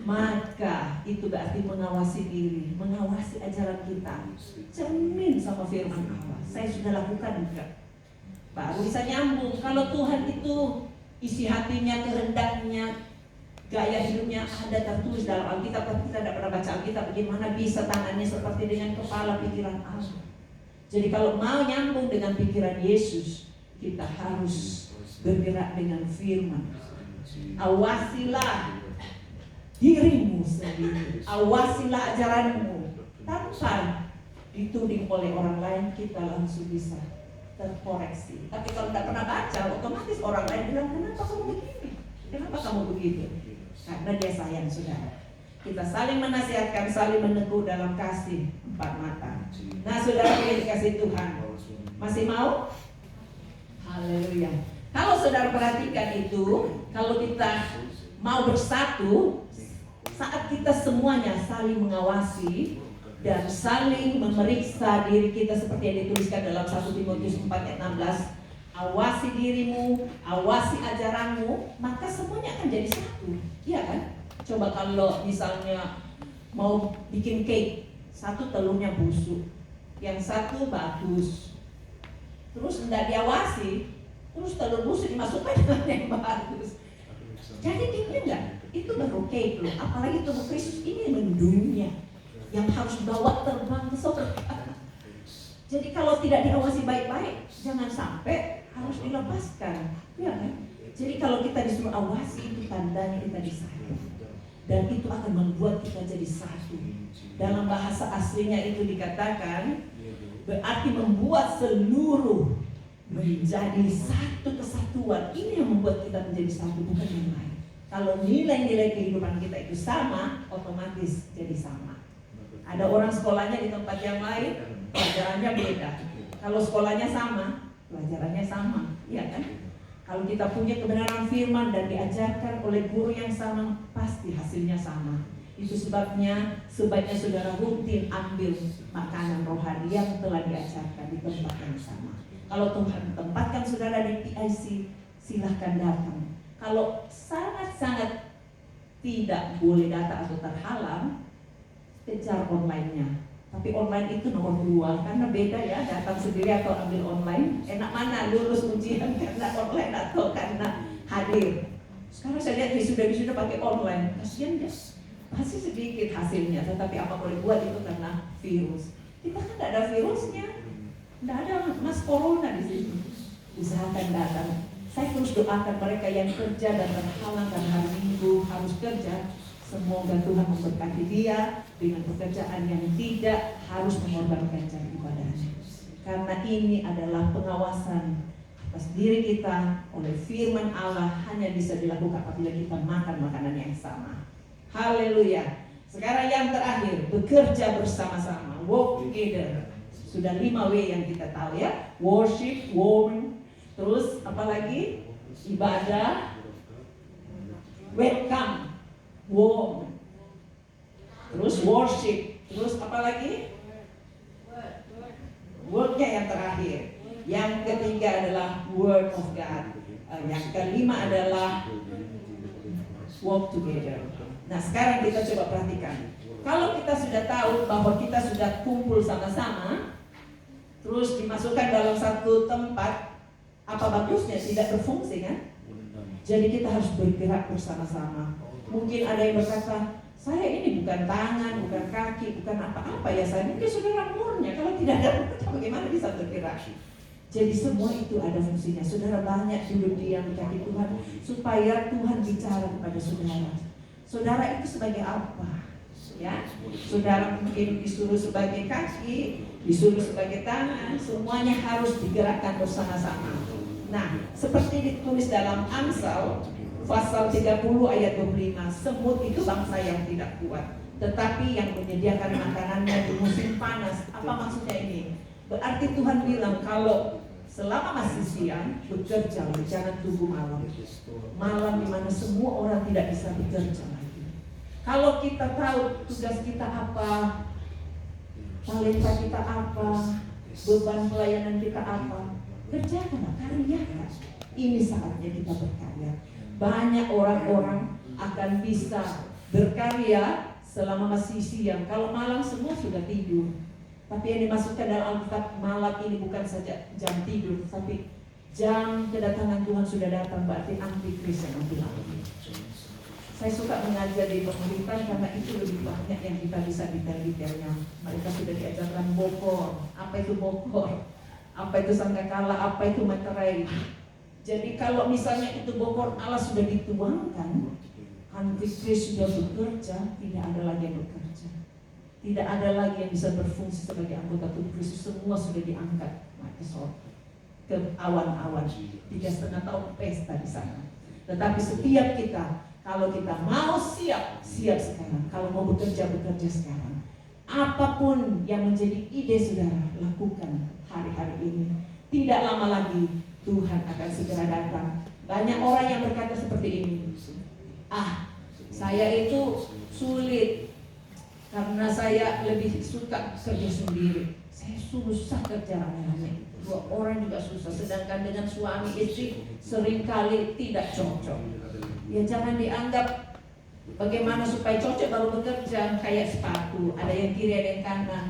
maka itu berarti mengawasi diri, mengawasi ajaran kita, cermin sama firman Allah. Saya sudah lakukan juga, baru bisa nyambung. Kalau Tuhan itu isi hatinya, kehendaknya, gaya hidupnya ada tertulis dalam Alkitab, tapi kita tidak pernah baca Alkitab, bagaimana bisa tangannya seperti dengan kepala pikiran Allah. Jadi kalau mau nyambung dengan pikiran Yesus, kita harus bergerak dengan firman. Awasilah dirimu sendiri, awasilah ajaranmu. Tanpa dituding oleh orang lain, kita langsung bisa terkoreksi. Tapi kalau tidak pernah baca, otomatis orang lain bilang, kenapa kamu begini? Kenapa kamu begitu? Karena dia sayang, saudara. Kita saling menasihatkan, saling meneguh dalam kasih empat mata. Nah, saudara yang dikasih Tuhan, masih mau? Haleluya. Kalau saudara perhatikan itu, kalau kita mau bersatu, saat kita semuanya saling mengawasi dan saling memeriksa diri kita seperti yang dituliskan dalam 1 Timotius 4 ayat 16, awasi dirimu, awasi ajaranmu, maka semuanya akan jadi satu. Iya kan? Coba kalau misalnya mau bikin cake, satu telurnya busuk, yang satu bagus, terus tidak diawasi, terus telur busuk dimasukkan dengan yang bagus. Jadi gitu enggak? Itu baru cake loh. Apalagi tubuh Kristus ini mendunia yang harus bawa terbang ke surga. Jadi kalau tidak diawasi baik-baik, jangan sampai harus dilepaskan, ya kan? Jadi kalau kita disuruh awasi, itu tandanya kita disatu, dan itu akan membuat kita jadi satu. Dalam bahasa aslinya itu dikatakan berarti membuat seluruh menjadi satu kesatuan. Ini yang membuat kita menjadi satu, bukan yang lain. Kalau nilai-nilai kehidupan kita itu sama, otomatis jadi sama. Ada orang sekolahnya di tempat yang lain, pelajarannya beda. Kalau sekolahnya sama, pelajarannya sama, iya kan? Kalau kita punya kebenaran firman dan diajarkan oleh guru yang sama, pasti hasilnya sama. Itu sebabnya sebaiknya saudara rutin ambil makanan rohani yang telah diajarkan di tempat yang sama. Kalau Tuhan tempatkan saudara di PIC, silahkan datang. Kalau sangat-sangat tidak boleh datang atau terhalang, kejar online-nya. Tapi online itu nomor 2, karena beda ya, datang sendiri atau ambil online. Enak mana lulus ujian karena online atau karena hadir? Sekarang saya lihat wisuda-wisuda pakai online, kasihan ya. Pasti sedikit hasilnya, tetapi apa boleh buat, itu karena virus. Kita kan tidak ada virusnya, tidak ada mas corona di sini. Usahakan datang. Saya terus doakan mereka yang kerja dan terhalang dan hari Minggu harus kerja, Semoga Tuhan memberkati dia dengan pekerjaan yang tidak harus mengorbankan jam ibadahnya. Karena ini adalah pengawasan atas diri kita oleh firman Allah, hanya bisa dilakukan apabila kita makan makanan yang sama. Haleluya. Sekarang yang terakhir, bekerja bersama-sama, work together. Sudah 5W yang kita tahu ya. Worship, warm, terus apa lagi? Ibadah, welcome, warm, terus worship, terus apa lagi? Wordnya yang terakhir. Yang ketiga adalah word of God. Yang kelima adalah walk together. Nah, sekarang kita coba perhatikan. Kalau kita sudah tahu bahwa kita sudah kumpul sama-sama, terus dimasukkan dalam satu tempat, apa bagusnya? Tidak berfungsi kan? Jadi kita harus bergerak bersama-sama. Mungkin ada yang berkata, saya ini bukan tangan, bukan kaki, bukan apa-apa ya, saya mungkin saudara murnya. Kalau tidak ada bekerja, bagaimana bisa bergerak? Jadi semua itu ada fungsinya. Saudara banyak duduk diam di kaki Tuhan supaya Tuhan bicara kepada saudara. Saudara itu sebagai apa? Ya, saudara mungkin disuruh sebagai kaki, disuruh sebagai tangan, semuanya harus digerakkan bersama-sama. Nah, seperti ditulis dalam Amsal pasal 30 ayat 25, semut itu bangsa yang tidak kuat, tetapi yang menyediakan makanannya di musim panas. Apa maksudnya ini? Berarti Tuhan bilang kalau selama masih siang, bekerja, jangan tunggu malam. Malam di mana semua orang tidak bisa bekerja lagi. Kalau kita tahu tugas kita apa, talenta kita apa, beban pelayanan kita apa, kerjakanlah, karyakan. Ini saatnya kita berkarya. Banyak orang-orang akan bisa berkarya selama masih siang. Kalau malam semua sudah tidur. Tapi yang dimasukkan dalam Alkitab, malam ini bukan saja jam tidur, tapi jam kedatangan Tuhan sudah datang, berarti antikris yang ambil alih. Saya suka mengajar di pemerintahan karena itu lebih banyak yang kita bisa detail-detailnya. Mereka sudah diajarkan bokor, apa itu bokor, apa itu sangkakala, apa itu materai. Jadi kalau misalnya itu bokor Allah sudah dituangkan, antikris sudah bekerja, tidak ada lagi yang bekerja. Tidak ada lagi yang bisa berfungsi sebagai anggota tubuh Kristus. Semua sudah diangkat ke sorga, ke awan-awan. 3,5 tahun pesta di sana. Tetapi setiap kita, kalau kita mau siap sekarang. Kalau mau bekerja sekarang. Apapun yang menjadi ide saudara, lakukan hari-hari ini. Tidak lama lagi Tuhan akan segera datang. Banyak orang yang berkata seperti ini. Saya itu sulit karena saya lebih suka kerja sendiri. Saya susah kerja rame-rame. 2 orang juga susah. Sedangkan dengan suami istri seringkali tidak cocok. Ya jangan dianggap bagaimana supaya cocok baru bekerja kayak sepatu. Ada yang kiri, ada yang kanan.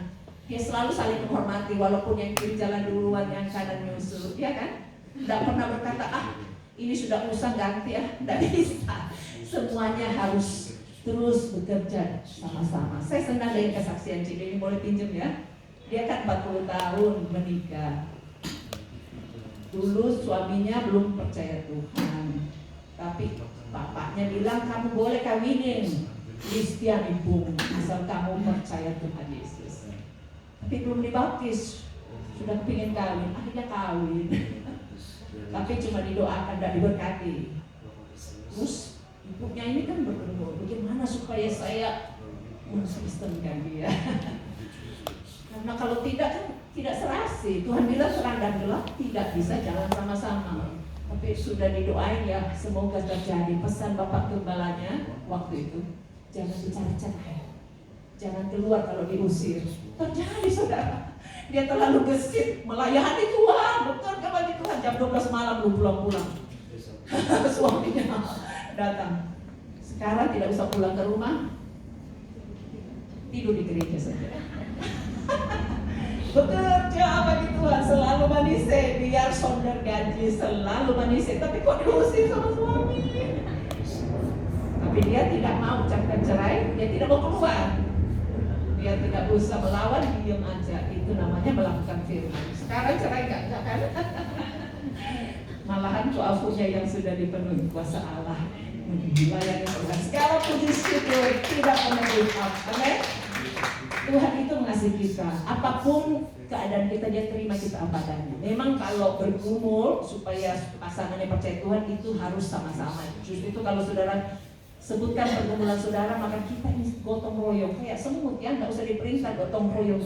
Ya selalu saling menghormati walaupun yang kiri jalan duluan, yang kanan nyusul. Ya kan? Tidak pernah berkata, ini sudah usah ganti ya. Tidak bisa. Semuanya harus terus bekerja sama-sama. Saya senang dengan kesaksian Cik Dewi, boleh pinjam ya. Dia kan 40 tahun menikah. Dulu suaminya belum percaya Tuhan, tapi bapaknya bilang kamu boleh kawinin Kristiani Bung, asal kamu percaya Tuhan Yesus. Tapi belum dibaptis, sudah kepingin kawin, akhirnya kawin. Tapi cuma didoakan, tidak diberkati. Terus ibunya ini kan berdoa, bagaimana supaya saya mengkristenkan dia. Karena kalau tidak kan tidak serasi. Tuhan bilang terang dan gelap tidak bisa jalan sama-sama. Tapi sudah didoain ya, semoga terjadi. Pesan Bapak Gembalanya waktu itu, jangan bicara-bicara, jangan keluar kalau diusir. Terjadi saudara. Dia terlalu gesit melayani Tuhan, bekerja bagi Tuhan. Jam 12 malam belum pulang-pulang. Suaminya datang. Sekarang tidak usah pulang ke rumah, tidur di gereja saja. Bekerja bagi Tuhan, selalu manise, biar sonder gaji, selalu manise. Tapi kok diusir sama suami? Tapi dia tidak mau ucapkan cerai, dia tidak mau keluar. Dia tidak usah melawan, diam aja. Itu namanya melakukan firman. Sekarang cerai enggak kan? Malahan kuafunya yang sudah dipenuhi kuasa Allah melayani Tuhan. Segala puji syukur tidak pernah give up. Amin. Tuhan itu mengasihi kita. Apapun keadaan kita, dia terima kita apa adanya. Memang kalau bergumul supaya pasangannya percaya Tuhan itu harus sama-sama. Justru itu kalau saudara sebutkan pergumulan saudara, maka kita ini gotong royong kayak semut ya, nggak usah diperintah, gotong royong.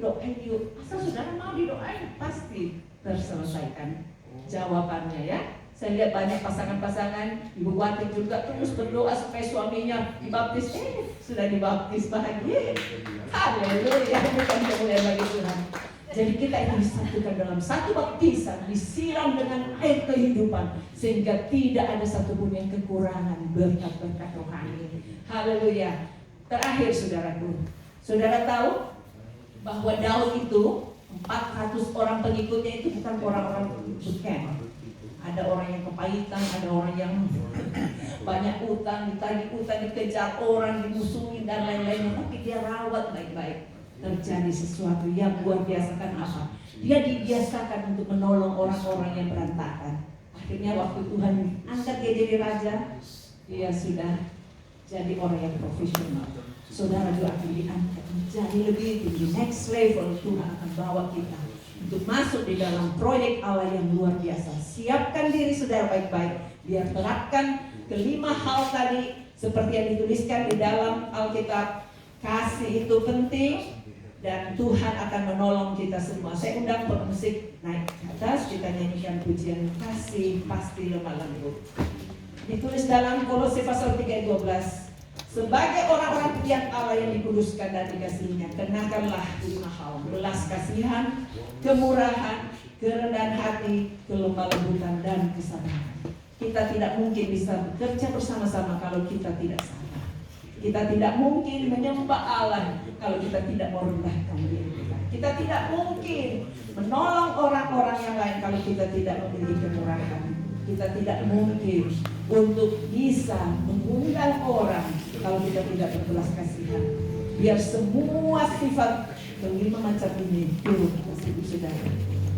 Doain yuk. Asal saudara mau didoain pasti terselesaikan jawabannya ya. Saya lihat banyak pasangan-pasangan, ibu Wati juga terus berdoa supaya suaminya dibaptis. Sudah dibaptis, bahagia. Haleluya, bukan kemuliaan bagi Tuhan. Jadi kita itu disatukan dalam satu baptisan, disiram dengan air kehidupan, sehingga tidak ada satupun yang kekurangan berkat-berkat rohani. Haleluya. Terakhir saudaraku, saudara tahu bahwa Daud itu 400 orang pengikutnya itu bukan orang-orang beken. Ada orang yang kepahitan, ada orang yang banyak utang, ditagih utang, dikejar orang, dimusuhin dan lain-lainnya. Tapi dia rawat baik-baik. Terjadi sesuatu yang luar biasa. Kan apa? Dia dibiasakan untuk menolong orang-orang yang berantakan. Akhirnya waktu Tuhan angkat dia jadi raja, dia sudah jadi orang yang profesional. Saudara juga akan diangkat menjadi lebih tinggi. Next level Tuhan akan bawa kita untuk masuk di dalam proyek Allah yang luar biasa. Siapkan diri saudara baik-baik, biar terapkan kelima hal tadi seperti yang dituliskan di dalam Alkitab. Kasih itu penting dan Tuhan akan menolong kita semua. Saya undang pemusik naik ke atas, kita nyanyikan pujian Kasih Pasti Lemah Lembut. Ditulis dalam Kolose pasal 3 ayat 12. Sebagai orang-orang pilihan Allah yang dikuduskan dan dikasihinya, kenakanlah 5 hal: belas kasihan, kemurahan, kerendahan hati, kelemah lembutan, dan kesabaran. Kita tidak mungkin bisa bekerja bersama-sama kalau kita tidak sabar. Kita tidak mungkin menyembah Allah kalau kita tidak merendahkan diri kita. Kita tidak mungkin menolong orang-orang yang lain kalau kita tidak memiliki kemurahan. Kita tidak mungkin untuk bisa mengundang orang kalau kita tidak berbelas kasihan. Biar semua sifat kelima macam ini turun ke situ saudara.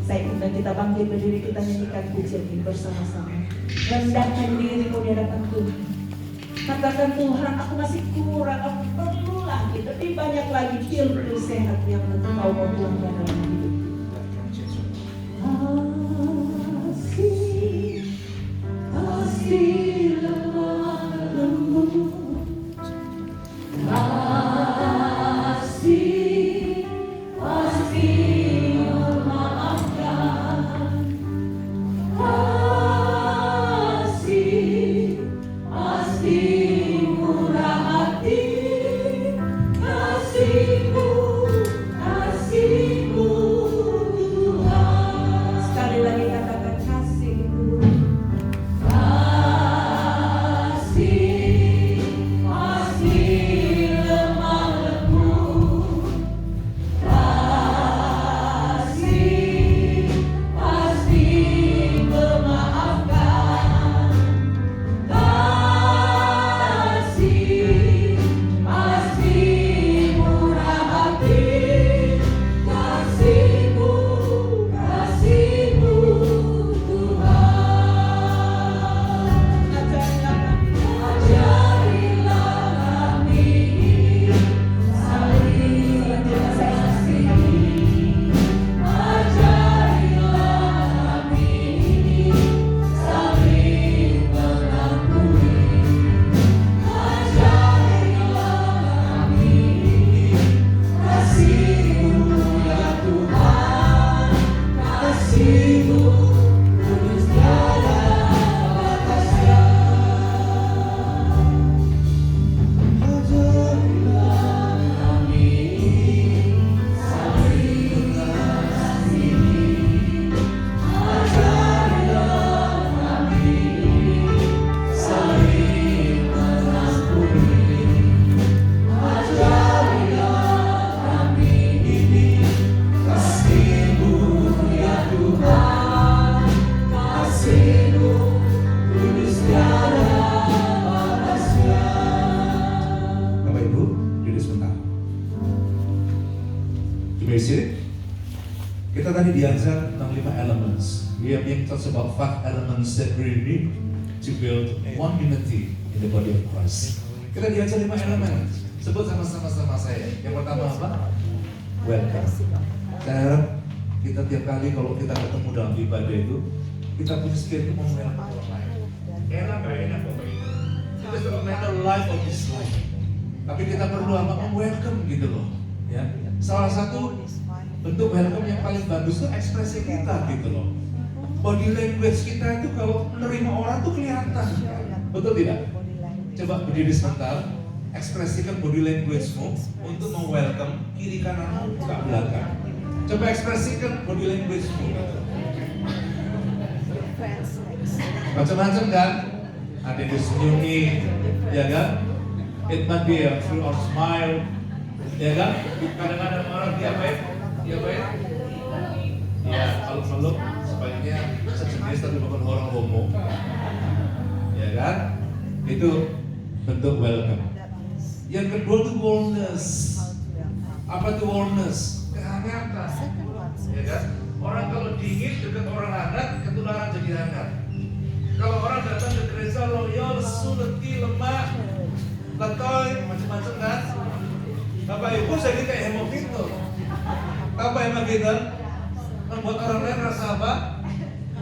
Saya undang kita bangkit berdiri, kita nyanyikan pujian ini bersama-sama. Rendahkan dirimu di hadapan Tuhan. Katakan, Tuhan, aku masih kurang, aku perlu lagi, lebih banyak lagi pil-pil sehat yang Engkau mau tuangkan dalam hidup. Kasih lemah lembut, kasih pasti memaafkan, kasih pasti murah hati, kasih-Mu Tuhan. Sekali lagi katakan kasih-Mu. Kita tadi diajar tentang 5 elements. We are being taught about 5 elements that we need to build one unity in the body of Christ. Kita diajar 5 elemen. Sebut sama saya. Yang pertama apa? Welcome. Saya harap kita tiap kali kalau kita ketemu dalam ibadah itu, kita punya spirit mau welcome orang lain. Enak gak enak Bapak Ibu? Kita sudah matter life of this life. Tapi kita perlu apa? Welcome gitu loh. Ya. Salah satu bentuk welcome yang paling bagus itu ekspresi kita gitu loh. Body language kita itu kalau menerima orang tuh kelihatan. Betul tidak? Coba berdiri sebentar, ekspresikan body language-mu untuk meng-welcome kiri kananmu, buka belakang. Coba ekspresikan body language-mu. Macam-macam kan? Ada yang disenyumi, ya kan? It might be a through or smile, ya kan? Kadang-kadang orang diapain? Ya, kalau meluk sebaiknya sejenis tapi bukan orang homo, ya kan? Itu bentuk welcome. Yang kedua itu warmness. Apa itu warmness? Kehangatan, ya kan? Orang kalau dingin dekat orang hangat, ketularan jadi hangat. Kalau orang datang ke gereja loyal, lesu, letih, lemah, letoy, macam-macam kan? Bapak Ibu jadi kayak hemofito. Apa hemofito? Membuat orang lain rasa apa?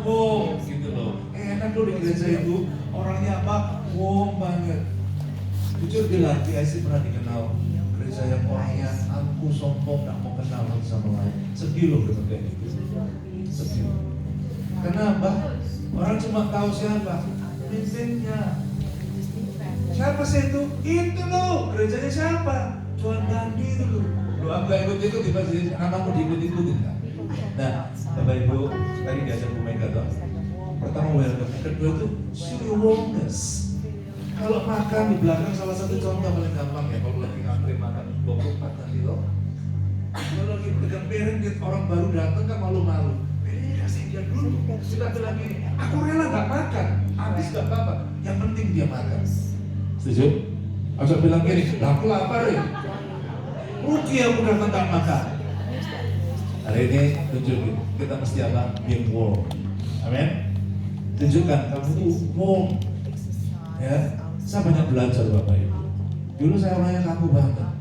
Wow, gitu loh. Enak loh di gereja itu. Orangnya apa? Wow banget. Jujur bilang, PIC pernah dikenal gereja yang orangnya aku sombong, gak mau kenal sama lain. Sedih loh gitu kayak gitu. Sedih. Kenapa? Orang cuma tahu siapa? Pimpinnya. Siapa sih itu? Itu loh, gerejanya siapa? Tuan Dandi itu loh. Loh, aku gak ikut-ikut, tiba-tiba anakmu diikut-ikutin kan? Nah, Bapak Ibu, tadi diajak Bu Mega tuh. Pertama welcome, kedua itu show warmness. Kalau makan di belakang, salah satu contoh paling gampang ya, kalau lagi ngantri makan 24 nanti loh. Kalau lagi pegang piring, orang baru datang kan malu-malu. Ini kasih dia dulu. Kita bilang gini, aku rela gak makan, habis gak apa-apa. Yang penting dia makan. Setuju? Aku bilang gini, aku lapar ya. Rugi aku datang gak makan. Hari ini tunjukin, kita mesti apa? Being warm. Amin. Tunjukkan kamu tuh warm. Ya, saya banyak belajar Bapak Ibu. Dulu saya orangnya kaku banget.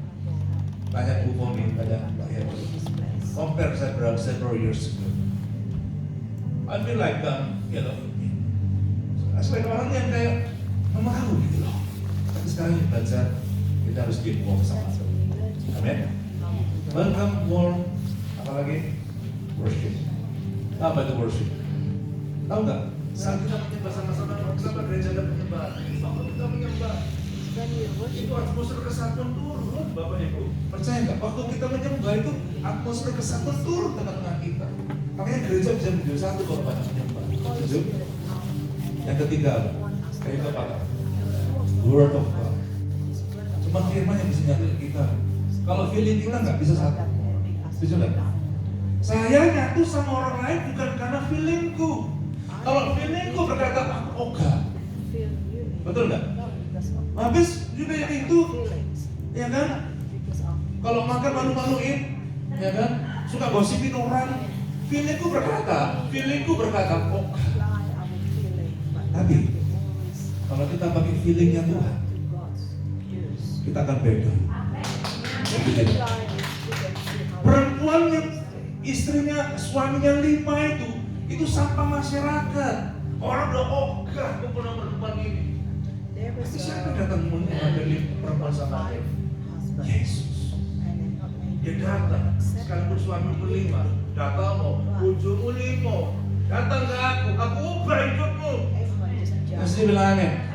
Banyak Bu Foni, banyak Mbak Heru. Compare saya berapa several years ago. I feel like sebagai orang yang kayak memalu gitu loh. Tapi sekarang ini belajar kita harus be warm sama. Amin. Welcome, warm. Apalagi worship. Apa itu worship? Tahu nggak? Saat kita menyembah sama-sama, kenapa gereja ada penyembahan? Waktu kita menyembah, itu atmosfer kesatuan turun, Bapak Ibu. Percaya nggak? Waktu kita menyembah itu atmosfer kesatuan turun tengah-tengah kita. Makanya gereja bisa menjadi satu kalau banyak menyembah. Setuju? Yang ketiga, kayak apa? Word of God. Cuma firman yang bisa nyatuin kita. Kalau feeling kita nggak bisa satu. Setuju nggak? Saya nyatu sama orang lain bukan karena feelingku. Kalau feelingku berkata aku oga, betul nggak? Habis juga yang itu, ya kan? Kalau makan malu-maluin, ya kan? Suka gosipin orang. Feelingku berkata oga. Tapi kalau kita pakai feelingnya Tuhan, kita akan beda. Perempuan yang istrinya, suaminya 5 itu sampah masyarakat. Orang udah ogah kumpul nomor depan ini. Pasti siapa datang mengambil perempuan sama dia? Yesus. Dia datang, sekalipun suamimu 5, datang mau, ujungmu 5, datang ke aku ubah hidupmu. Pasti bilangnya,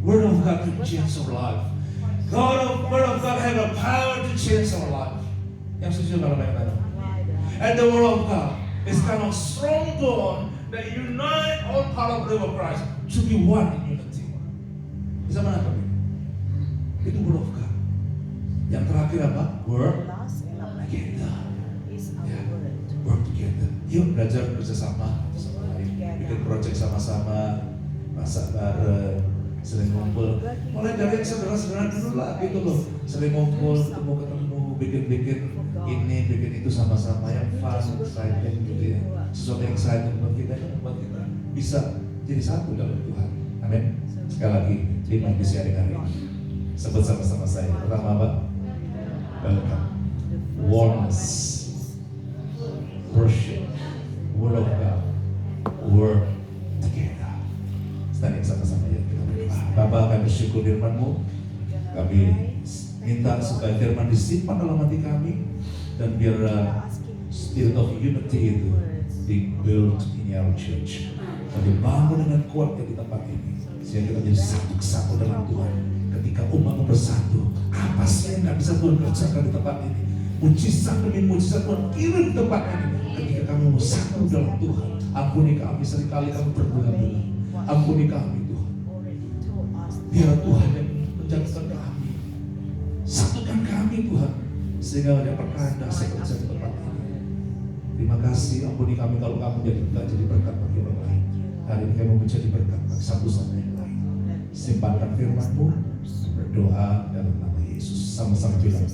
Word of God can change our life. Word of God have a power to change our life. Yang setuju kalau baik-baik. And the Word of God is kind of strong bond that unite all part of the body of Christ to be one in unity. Bisa mana kami? Itu Word of God. Yang terakhir apa? Word together. Ya, work together. Yuk belajar bersama bikin project sama-sama, masak bareng, sering ngumpul. Mulai dari yang sederhana-sederhana dulu lah gitu loh. Sering ngumpul, ketemu, bikin ini, bikin itu sama-sama yang fun, exciting gitu ya. Sesuatu yang exciting buat kita, yang membuat kita bisa jadi satu dalam Tuhan. Amin. Sekali lagi, terima kasih hari-hari. Sebut sama-sama saya. Pertama apa? Welcome. Warmness. Worship. Word of God. Work together. Standing sama-sama ya kita berdoa. Bapak, kami bersyukur firman-Mu. Kami minta supaya firman disimpan dalam hati kami dan biar spirit of unity itu di-build in our church dan dibangun dengan kuat di tempat ini sehingga kita menjadi satu kesatu dalam Tuhan. Ketika umat bersatu, apa sih yang nggak bisa Tuhan kerjakan di tempat ini? Mujizat demi mujizat Tuhan kirim di tempat ini. Ketika kamu bersatu dalam Tuhan, ampuni kami seringkali kami berbelah-belah. Ampuni kami Tuhan. Biar Tuhan yang menjadikan kami, satukan kami Tuhan, sehingga ada perkara dasar terjadi di tempat ini. Terima kasih, ampuni kami kalau kami jadi berkat bagi orang lain. Hari ini kami menjadi berkat bagi satu sama yang lain. Simpankan firman-Mu, berdoa dalam nama Yesus. Sama-sama bilang.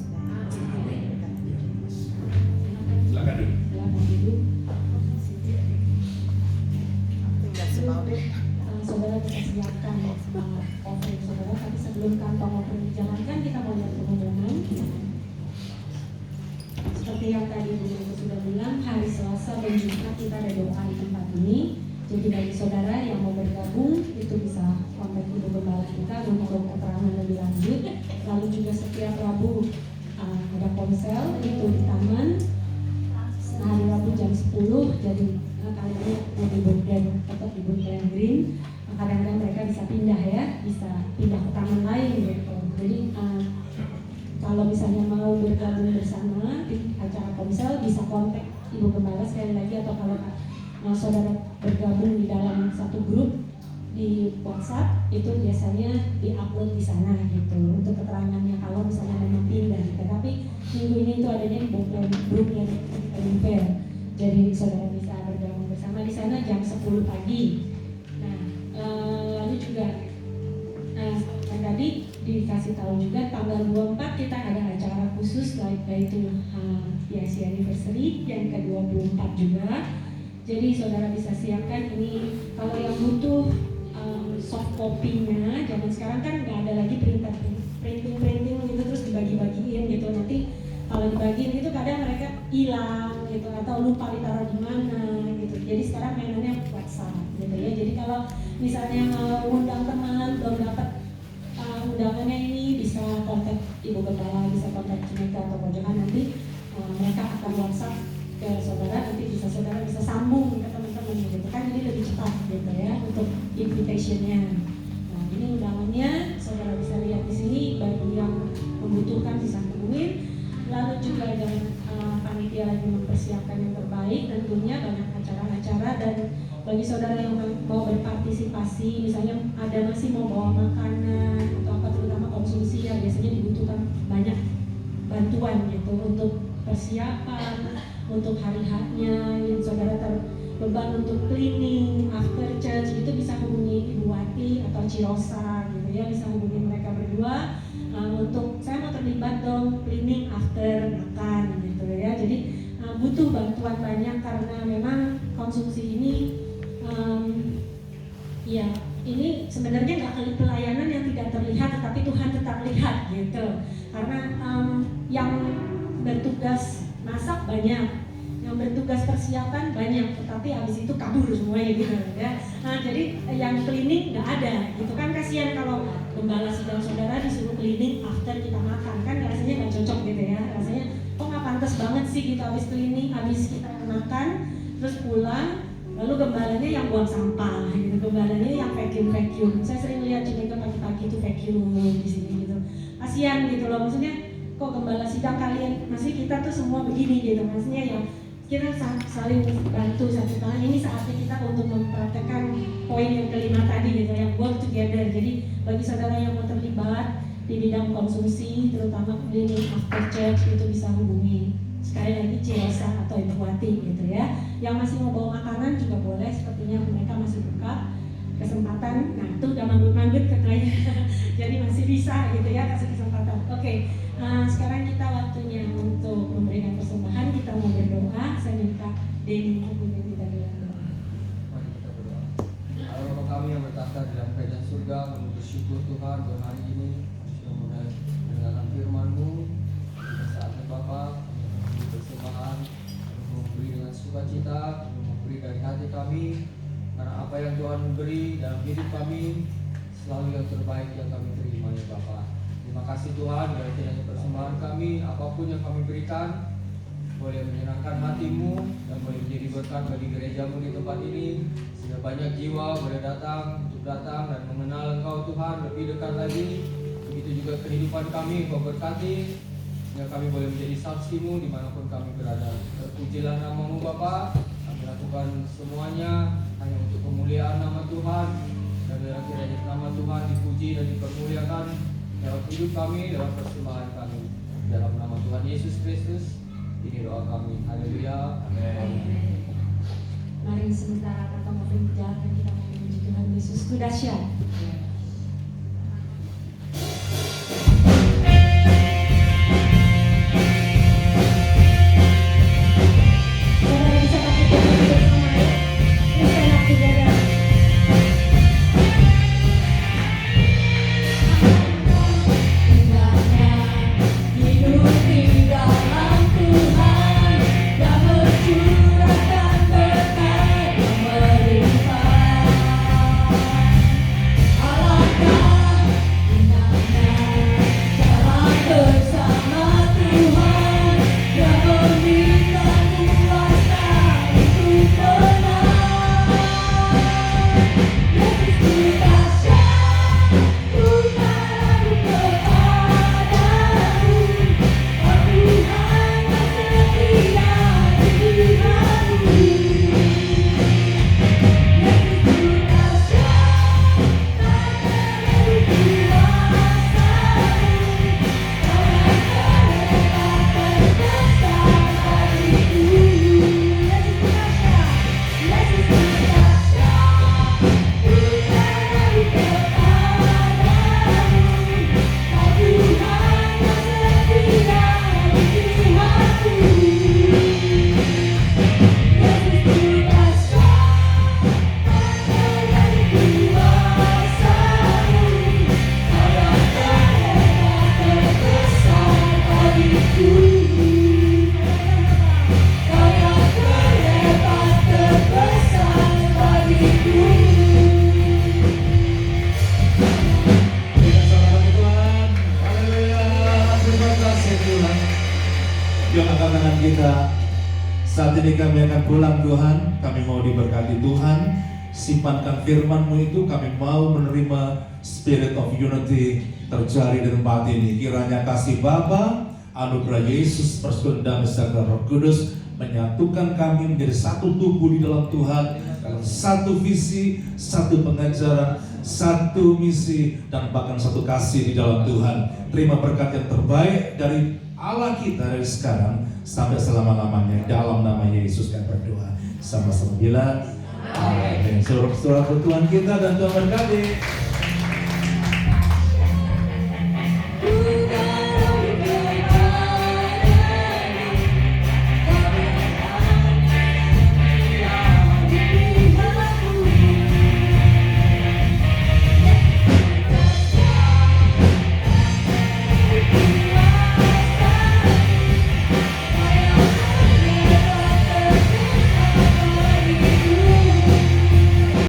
Silakan dulu. Saudara kita siapkan offering saudara, tapi sebelum kantong offering dijalankan kita mau lihat pengumuman. Seperti yang tadi Bu sudah bilang, hari Selasa dan Jumat kita ada doa di tempat ini. Jadi bagi saudara yang mau bergabung itu bisa kontak Ibu Gembala kita untuk keterangan lebih lanjut. Lalu juga setiap Rabu ada konsel itu di taman. Hari Rabu jam 10, jadi kali ini di Bukden, tetap di Bukden Green. Kadang-kadang mereka bisa pindah ya, bisa pindah ke taman lain gitu. Jadi kalau misalnya mau bergabung bersama di acara konsel bisa kontak Ibu Gembala sekali lagi, atau kalau saudara bergabung di dalam satu grup di WhatsApp itu biasanya diupload di sana gitu untuk keterangannya kalau misalnya memang pindah gitu. Tapi minggu ini itu adanya di grup yang fair, jadi saudara bisa bergabung bersama di sana jam 10 pagi. Nah lalu juga yang tadi dikasih tahu juga tanggal 24 kita ada acara khusus yaitu PIC Anniversary yang ke-24 juga. Jadi saudara bisa siapkan ini. Kalau yang butuh soft copy-nya, zaman sekarang kan nggak ada lagi printing gitu terus dibagi-bagiin gitu. Nanti kalau dibagiin itu kadang mereka hilang gitu atau lupa ditaruh di mana gitu. Jadi sekarang mainannya WhatsApp gitu ya. Jadi kalau misalnya undang teman belum dapat undangannya ini bisa kontak Ibu Gembala, bisa kontak Cimeka atau Pojokan, nanti mereka akan WhatsApp ke saudara, nanti saudara bisa sambung ke teman-teman gitu kan, ini lebih cepat gitu ya untuk invitation-nya. Nah ini undangannya saudara bisa lihat di sini, bagi yang membutuhkan bisa hubungin. Lalu juga ada panitia lagi mempersiapkan yang terbaik, tentunya banyak acara-acara, dan bagi saudara yang mau berpartisipasi, misalnya ada masih mau bawa makanan atau apa, terutama konsumsi yang biasanya dibutuhkan banyak bantuan gitu untuk persiapan untuk hari haknya yang saudara terbeban untuk cleaning after church, itu bisa hubungi Ibu Wati atau Cirosa gitu ya, bisa hubungi mereka berdua untuk saya mau terlibat dong cleaning after makan gitu ya. Jadi butuh bantuan banyak karena memang konsumsi ini ya ini sebenarnya nggak pelayanan yang tidak terlihat, tetapi Tuhan tetap lihat gitu. Karena yang bertugas masak banyak, yang bertugas persiapan banyak, tetapi habis itu kabur semuanya gitu ya. Nah jadi yang cleaning nggak ada gitu kan, kasihan kalau gembala sidang saudara disuruh cleaning after kita makan, kan rasanya nggak cocok gitu ya. Rasanya kok nggak pantas banget sih gitu, habis cleaning, habis kita makan terus pulang, lalu gembalanya yang buang sampah gitu, gembalanya yang vacuum. Saya sering lihat juga pagi-pagi itu vacuum di sini gitu, kasihan gitu loh. Maksudnya kok gembala sidang kalian, masih kita tuh semua begini gitu, maksudnya ya kita saling bantu satu tangan. Ini saatnya kita untuk mempraktekkan poin yang kelima tadi gitu, yang work together. Jadi bagi saudara yang mau terlibat di bidang konsumsi, terutama cleaning after church, itu bisa hubungi sekali lagi Cirosa atau Ibu Wati gitu ya. Yang masih mau bawa makanan juga boleh, sepertinya mereka masih buka kesempatan. Nah itu udah manggut-manggut katanya jadi masih bisa gitu ya, kasih kesempatan. Oke, sekarang kita waktunya untuk memberikan persembahan. Kita mau berdoa. Saya minta Denny untuk kita berdoa. Mari kita berdoa. Allah Bapa kami yang bertahta di dalam kerajaan surga, kami bersyukur Tuhan buat hari ini kami sudah mulai mendengarkan firman-Mu. Pada saatnya Bapa, kami akan memberi persembahan, kami memberi dengan sukacita, kami memberi dari hati kami, karena apa yang Tuhan beri dalam hidup kami selalu yang terbaik yang kami terima ya Bapa. Terima kasih Tuhan, dari kiranya persembahan kami, apapun yang kami berikan, boleh menyenangkan hati-Mu dan boleh menjadi berkat bagi gereja-Mu di tempat ini, sehingga banyak jiwa boleh datang untuk datang dan mengenal Engkau Tuhan lebih dekat lagi. Begitu juga kehidupan kami Engkau berkati, sehingga kami boleh menjadi saksi-Mu dimanapun kami berada. Terpujilah nama-Mu Bapa, kami lakukan semuanya hanya untuk kemuliaan nama Tuhan, dan biarlah kiranya nama Tuhan dipuji dan dipermuliakan dalam hidup kami, dalam persembahan kami. Dalam nama Tuhan Yesus Kristus, ini doa kami. Haleluya. Amin. Mari sementara kata mau berjalan, kita mau memuji Tuhan Yesus. Itu dahsyat. Saudara bisa pakai tangan bersama ya. Please stand up together. Indahnya hidup di dalam Tuhan yang mencurahkan berkat yang melimpah. Alangkah indahnya jalan bersama Tuhan yang memberikan kuasa untuk menang. Yesus ku dahsyat, ku mengadu kepadamu. Oh Tuhan yang setia di hidupku. Yesus ku dahsyat, tak terlalu kuasamu. Kau yang terhebat terbesar bagiku. Yesus ku dahsyat, Yesus ku dahsyat, ku mengadu kepadamu. Oh Tuhan yang setia di hidupku. Yesus ku dahsyat, tak terlalu kuasamu. Kau yang terhebat terbesar bagiku. Kau yang terhebat terbesar bagiku. Kita selamat Tuhan. Haleluya. Terima kasih Tuhan. Yuk angkat tangan kita. Saat ini kami akan pulang Tuhan. Kami mau diberkati Tuhan. Simpankan firman-Mu itu. Kami mau menerima spirit of unity terjadi di tempat ini. Kiranya kasih Bapa, anugerah Yesus, persekutuan damai serta Roh Kudus menyatukan kami menjadi satu tubuh di dalam Tuhan, dalam satu visi, satu pengajaran, satu misi, dan bahkan satu kasih di dalam Tuhan. Terima berkat yang terbaik dari Allah kita dari sekarang sampai selama-lamanya. Dalam nama Yesus kami berdoa. Sama-sama bilang amin. Surat Tuhan kita dan Tuhan berkati.